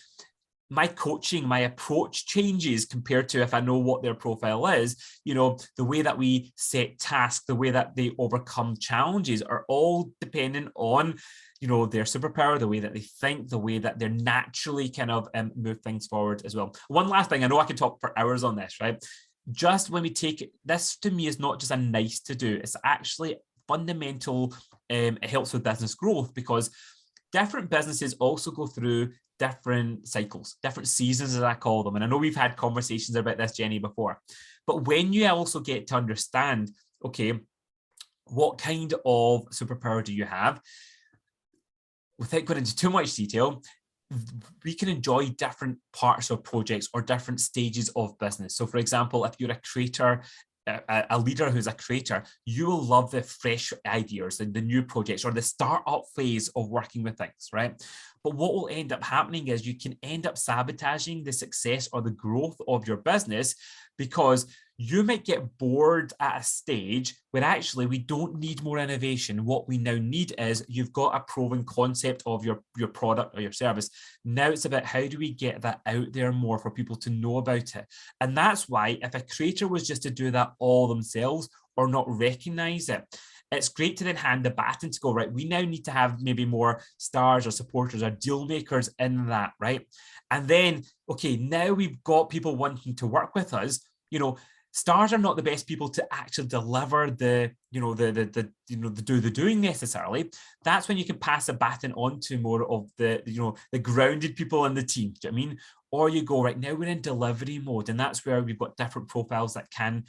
B: my coaching, my approach changes compared to if I know what their profile is. The way that we set tasks, the way that they overcome challenges are all dependent on, their superpower, the way that they think, the way that they're naturally kind of move things forward as well. One last thing, I know I could talk for hours on this, right? Just when we take it, this to me is not just a nice to do, it's actually fundamental. It helps with business growth, because different businesses also go through different cycles, different seasons, as I call them. And I know we've had conversations about this, Jenny, before. But when you also get to understand, okay, what kind of superpower do you have? Without going into too much detail, we can enjoy different parts of projects or different stages of business. So for example, if you're a creator, a leader who's a creator, you will love the fresh ideas and the new projects or the startup phase of working with things, right? But what will end up happening is you can end up sabotaging the success or the growth of your business, because you might get bored at a stage where actually we don't need more innovation. What we now need is, you've got a proven concept of your product or your service. Now it's about, how do we get that out there more for people to know about it? And that's why if a creator was just to do that all themselves or not recognize it, it's great to then hand the baton to go, right, we now need to have maybe more stars or supporters or deal makers in that, right? And then, okay, now we've got people wanting to work with us, stars are not the best people to actually deliver the doing necessarily. That's when you can pass a baton on to more of the grounded people in the team. Do you know what I mean? Or you go, right, now we're in delivery mode, and that's where we've got different profiles that can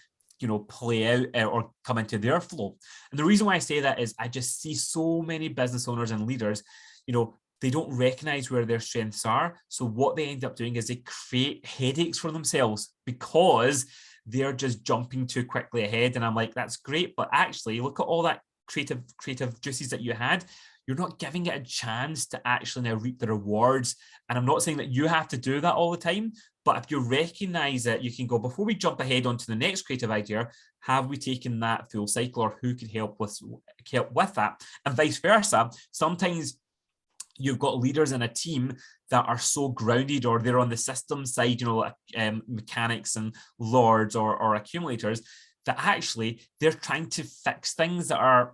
B: play out or come into their flow. And the reason why I say that is I just see so many business owners and leaders, they don't recognize where their strengths are. So what they end up doing is they create headaches for themselves, because they're just jumping too quickly ahead. And I'm like, that's great, but actually look at all that creative juices that you had. You're not giving it a chance to actually now reap the rewards. And I'm not saying that you have to do that all the time, but if you recognize it, you can go, before we jump ahead onto the next creative idea, have we taken that full cycle, or who can help with that? And vice versa. Sometimes you've got leaders in a team that are so grounded, or they're on the system side, mechanics and lords or accumulators, that actually they're trying to fix things that are,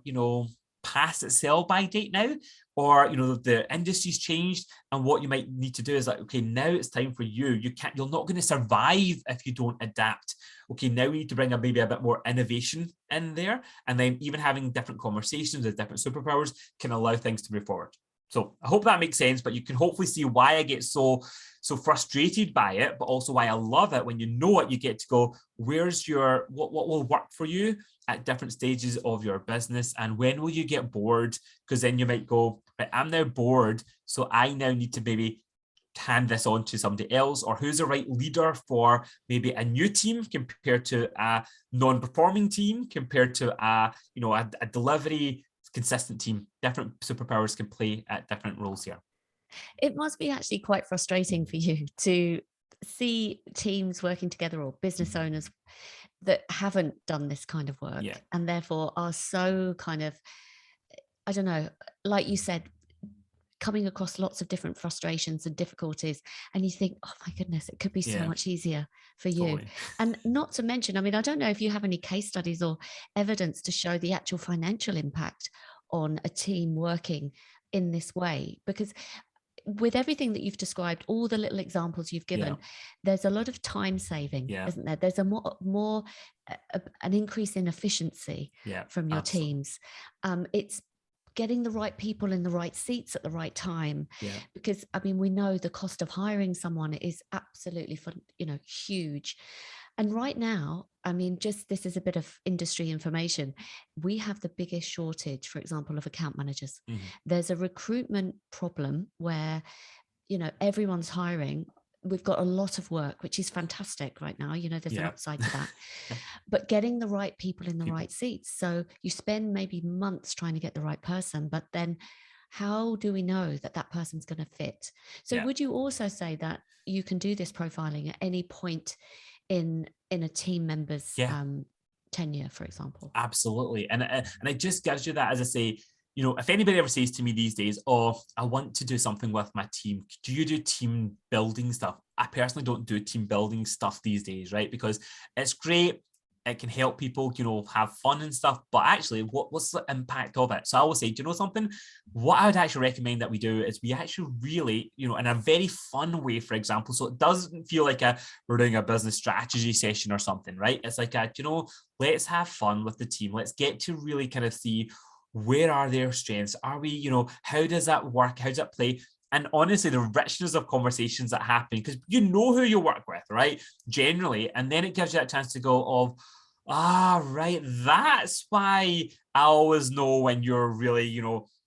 B: past its sell by date now, or the industry's changed, and what you might need to do is like, okay, now it's time for you're not going to survive if you don't adapt. Okay, now we need to bring maybe a bit more innovation in there, and then even having different conversations with different superpowers can allow things to move forward. So I hope that makes sense, but you can hopefully see why I get so frustrated by it, but also why I love it when you know it. You get to go, where's your what will work for you at different stages of your business, and when will you get bored? Because then you might go, right, I'm now bored, so I now need to maybe hand this on to somebody else, or who's the right leader for maybe a new team compared to a non-performing team, compared to a delivery consistent team. Different superpowers can play at different roles here.
A: It must be actually quite frustrating for you to see teams working together, or business owners that haven't done this kind of work, and therefore are so kind of, I don't know, like you said, coming across lots of different frustrations and difficulties, and you think, oh my goodness, it could be so much easier for you. Totally. And not to mention, I mean, I don't know if you have any case studies or evidence to show the actual financial impact on a team working in this way, because with everything that you've described, all the little examples you've given, there's a lot of time saving, isn't there? There's an increase in efficiency from your teams. It's getting the right people in the right seats at the right time, because I mean, we know the cost of hiring someone is absolutely huge. And right now, I mean, just this is a bit of industry information. We have the biggest shortage, for example, of account managers. Mm-hmm. There's a recruitment problem where, everyone's hiring. We've got a lot of work, which is fantastic right now. There's an upside to that. But getting the right people in the right seats. So you spend maybe months trying to get the right person, but then how do we know that that person's going to fit? So would you also say that you can do this profiling at any point in a team member's tenure, for example?
B: Absolutely. And it just gives you that, as I say, if anybody ever says to me these days, oh, I want to do something with my team, do you do team building stuff? I personally don't do team building stuff these days, right? Because it's great. It can help people, have fun and stuff. But actually, what's the impact of it? So I always say, do you know something? What I would actually recommend that we do is we actually really, in a very fun way, for example, so it doesn't feel like we're doing a business strategy session or something, right? It's like, let's have fun with the team. Let's get to really kind of see, where are their strengths? Are we, how does that work? How does that play? And honestly, the richness of conversations that happen, because you know who you work with, right? Generally. And then it gives you that chance to go right, that's why I always know when you're really,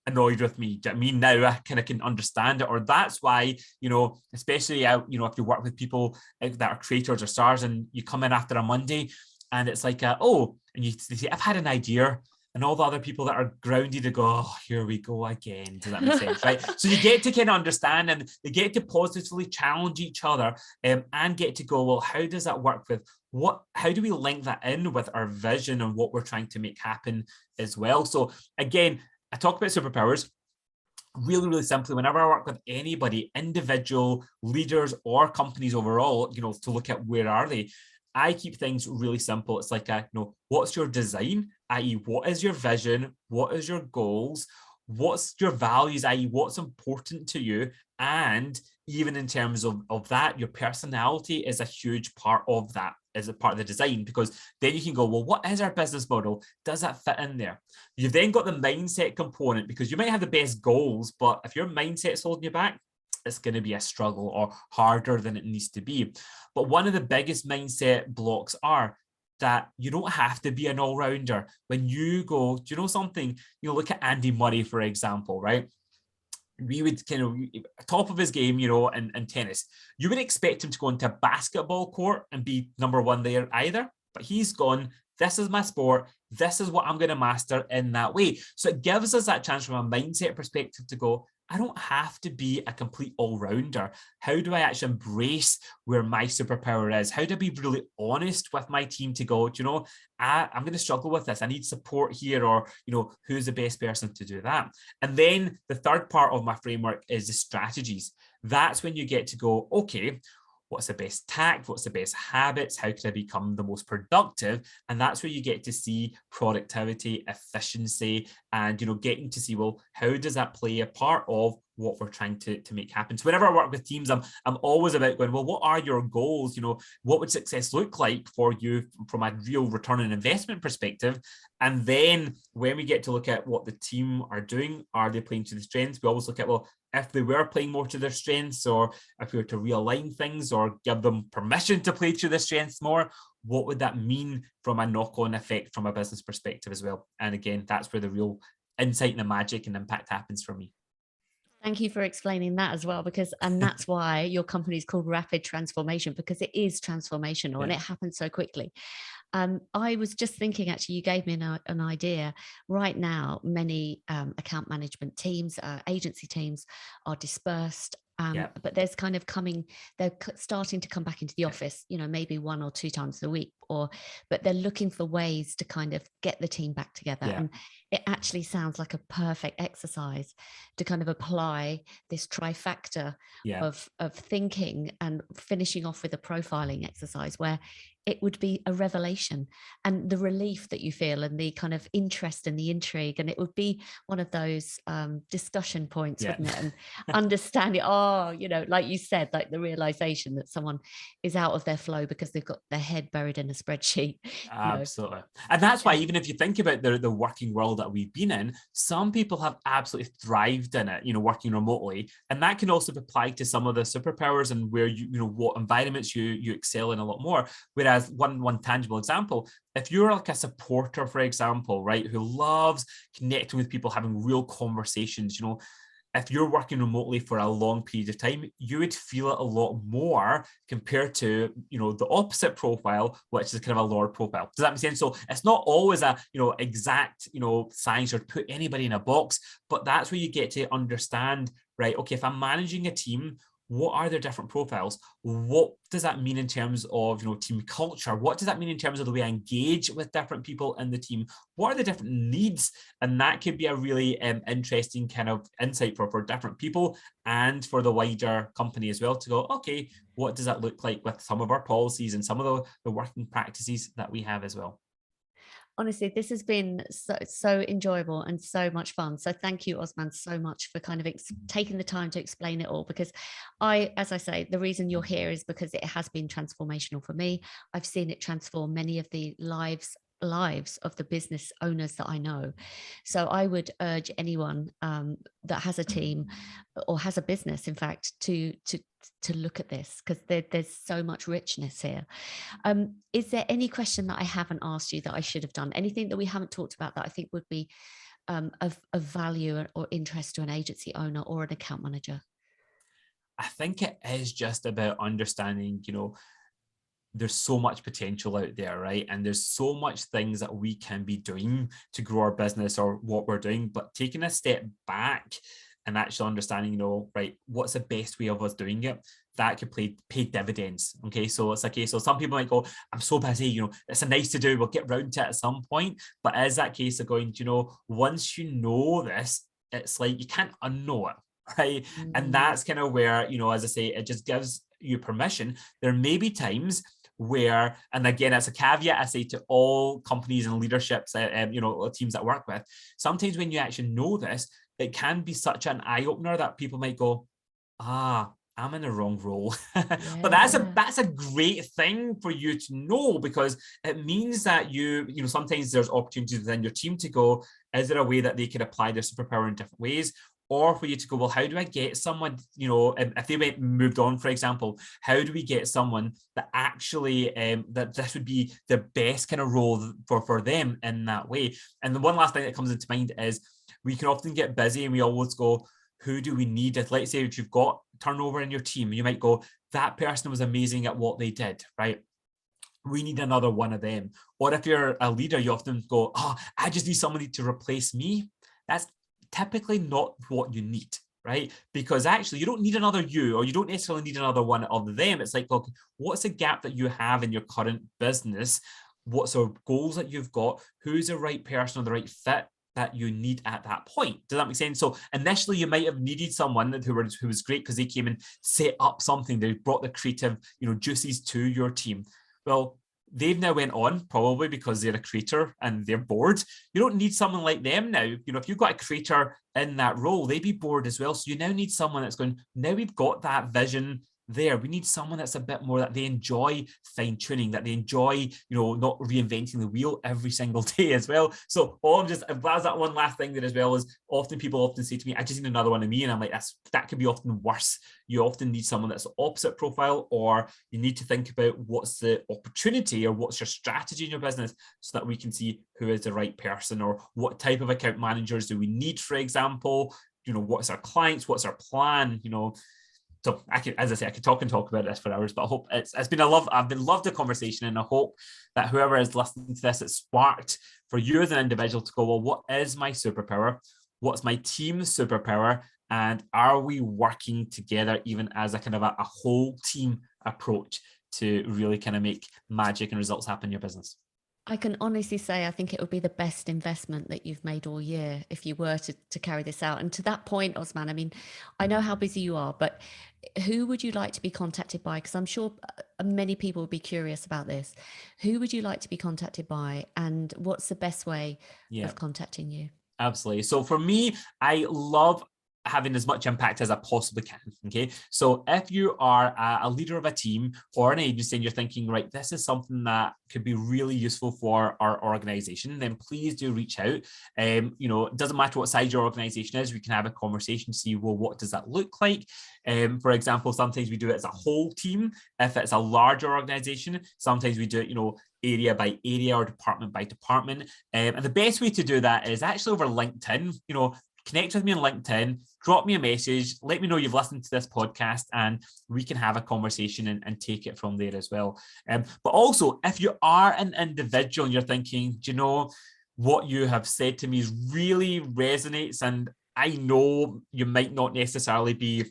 B: annoyed with me. I mean, now I kind of can understand it. Or that's why, especially, if you work with people that are creators or stars, and you come in after a Monday and it's like, and they say, I've had an idea. And all the other people that are grounded to go, oh, here we go again. Does that make sense, right? So you get to kind of understand, and they get to positively challenge each other, and get to go, well, how does that work with how do we link that in with our vision and what we're trying to make happen as well? So again, I talk about superpowers. Really, really simply, whenever I work with anybody, individual leaders or companies overall, to look at where are they, I keep things really simple. It's like, what's your design, i.e. what is your vision, what is your goals, what's your values, i.e. what's important to you, and even in terms of that, your personality is a huge part of that, as a part of the design, because then you can go, well, what is our business model? Does that fit in there? You've then got the mindset component, because you might have the best goals, but if your mindset's holding you back, it's going to be a struggle or harder than it needs to be. But one of the biggest mindset blocks are that you don't have to be an all-rounder. When you go, do you know something? Look at Andy Murray, for example, right? We would kind of top of his game, in tennis. You would expect him to go into a basketball court and be number one there either, but he's gone, this is my sport. This is what I'm going to master in that way. So it gives us that chance from a mindset perspective to go, I don't have to be a complete all-rounder. How do I actually embrace where my superpower is? How do I be really honest with my team to go, do you know, I'm going to struggle with this. I need support here, or, you know, who's the best person to do that? And then the third part of my framework is the strategies. That's when you get to go, okay, what's the best tact? What's the best habits? How can I become the most productive? And that's where you get to see productivity, efficiency, and, you know, getting to see, well, how does that play a part of what we're trying to make happen? So whenever I work with teams, I'm always about going, well, what are your goals? You know, what would success look like for you from a real return on investment perspective? And then when we get to look at what the team are doing, are they playing to the strengths? We always look at, well, if they were playing more to their strengths, or if we were to realign things or give them permission to play to their strengths more, what would that mean from a knock-on effect from a business perspective as well? And again, that's where the real insight and the magic and impact happens for me.
A: Thank you for explaining that as well, because, and that's why your company is called Rapid Transformation, because it is transformational and it happens so quickly. I was just thinking, actually, you gave me an idea. Right now, many account management teams, agency teams are dispersed. But there's kind of they're starting to come back into the office, you know, maybe 1 or 2 times a week, but they're looking for ways to kind of get the team back together. And it actually sounds like a perfect exercise to kind of apply this trifecta of thinking and finishing off with a profiling exercise where it would be a revelation, and the relief that you feel and the kind of interest and the intrigue. And it would be one of those discussion points, wouldn't it? And understanding, you know, like you said, like the realization that someone is out of their flow because they've got their head buried in a spreadsheet.
B: Absolutely. And that's why, even if you think about the working world that we've been in, some people have absolutely thrived in it, you know, working remotely. And that can also apply to some of the superpowers and where you know, what environments you excel in a lot more. Whereas one tangible example, if you're like a supporter, for example, right, who loves connecting with people, having real conversations, you know, if you're working remotely for a long period of time, you would feel it a lot more compared to, you know, the opposite profile, which is kind of a lower profile. Does that make sense? So it's not always a, you know, exact, you know, science or put anybody in a box, but that's where you get to understand, right, okay, if I'm managing a team, what are their different profiles? What does that mean in terms of, you know, team culture? What does that mean in terms of the way I engage with different people in the team? What are the different needs? And that could be a really interesting kind of insight for different people and for the wider company as well, to go, okay, what does that look like with some of our policies and some of the working practices that we have as well?
A: Honestly, this has been so enjoyable and so much fun. So thank you, Osman, so much for kind of taking the time to explain it all. Because as I say, the reason you're here is because it has been transformational for me. I've seen it transform many of the lives of the business owners that I know. So I would urge anyone that has a team or has a business, in fact, to look at this, because there's so much richness here. Is there any question that I haven't asked you that I should have done? Anything that we haven't talked about that I think would be of value or interest to an agency owner or an account manager?
B: I think it is just about understanding, you know, there's so much potential out there, right? And there's so much things that we can be doing to grow our business or what we're doing, but taking a step back and actually understanding, you know, right, what's the best way of us doing it? That could pay dividends. Okay. So it's okay. So some people might go, I'm so busy, you know, it's a nice to do. We'll get round to it at some point. But is that case of going, you know, once you know this, it's like you can't unknow it. Right. And that's kind of where, you know, as I say, it just gives you permission. There may be times where, and again, it's a caveat I say to all companies and leaderships, you know, teams that I work with, sometimes when you actually know this, it can be such an eye-opener that people might go, I'm in the wrong role. But that's a great thing for you to know, because it means that you know, sometimes there's opportunities within your team to go, is there a way that they can apply their superpower in different ways? Or for you to go, well, how do I get someone, you know, if they moved on, for example, how do we get someone that actually, that this would be the best kind of role for them in that way? And the one last thing that comes into mind is we can often get busy and we always go, who do we need? If, let's say, if you've got turnover in your team, you might go, that person was amazing at what they did, right? We need another one of them. Or if you're a leader, you often go, I just need somebody to replace me. That's typically not what you need, right? Because actually you don't need another you, or you don't necessarily need another one of them. It's like, look, what's the gap that you have in your current business? What's the goals that you've got? Who's the right person or the right fit that you need at that point? Does that make sense? So initially you might have needed someone who was great because they came and set up something. They brought the creative, juices to your team. Well, they've now went on, probably because they're a creator and they're bored. You don't need someone like them now. If you've got a creator in that role, they'd be bored as well. So you now need someone that's going, now we've got that vision there. We need someone that's a bit more, that they enjoy fine tuning, that they enjoy, not reinventing the wheel every single day as well. So that's that one last thing there as well, is people often say to me, I just need another one of me. And I'm like, that could be often worse. You often need someone that's the opposite profile, or you need to think about what's the opportunity or what's your strategy in your business, so that we can see who is the right person, or what type of account managers do we need, for example, what's our clients, what's our plan, So I could talk about this for hours, but I hope I've loved the conversation, and I hope that whoever is listening to this, it's sparked for you as an individual to go, well, what is my superpower? What's my team's superpower? And are we working together even as a kind of a whole team approach to really kind of make magic and results happen in your business?
A: I can honestly say I think it would be the best investment that you've made all year if you were to carry this out. And to that point, Osmaan, I mean, I know how busy you are, but who would you like to be contacted by? Because I'm sure many people would be curious about this. Who would you like to be contacted by, and what's the best way of contacting you?
B: Absolutely. So for me, I love having as much impact as I possibly can. Okay. So if you are a leader of a team or an agency and you're thinking, right, this is something that could be really useful for our organization, then please do reach out. It doesn't matter what size your organization is, we can have a conversation, see, well, what does that look like? For example, sometimes we do it as a whole team. If it's a larger organization, sometimes we do it, area by area or department by department. And the best way to do that is actually over LinkedIn. Connect with me on LinkedIn, drop me a message, let me know you've listened to this podcast, and we can have a conversation and take it from there as well. But also, if you are an individual and you're thinking, what you have said to me really resonates, and I know you might not necessarily be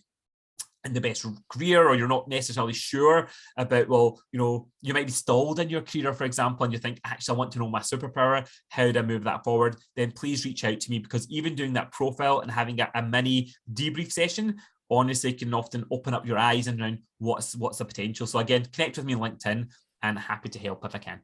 B: in the best career, or you're not necessarily sure about, you might be stalled in your career, for example, and you think, actually, I want to know my superpower, how do I move that forward? Then please reach out to me, because even doing that profile and having a mini debrief session honestly can often open up your eyes and around what's the potential. So again, connect with me on LinkedIn, and happy to help if I can.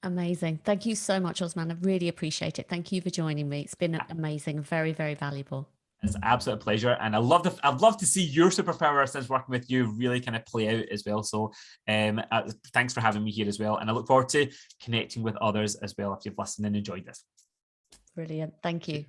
A: Amazing. Thank you so much, Osmaan. I really appreciate it. Thank you for joining me. It's been amazing, very, very valuable.
B: It's an absolute pleasure, and I'd love to see your superpower, since working with you, really kind of play out as well. So thanks for having me here as well, and I look forward to connecting with others as well if you've listened and enjoyed this.
A: Brilliant. Thank you.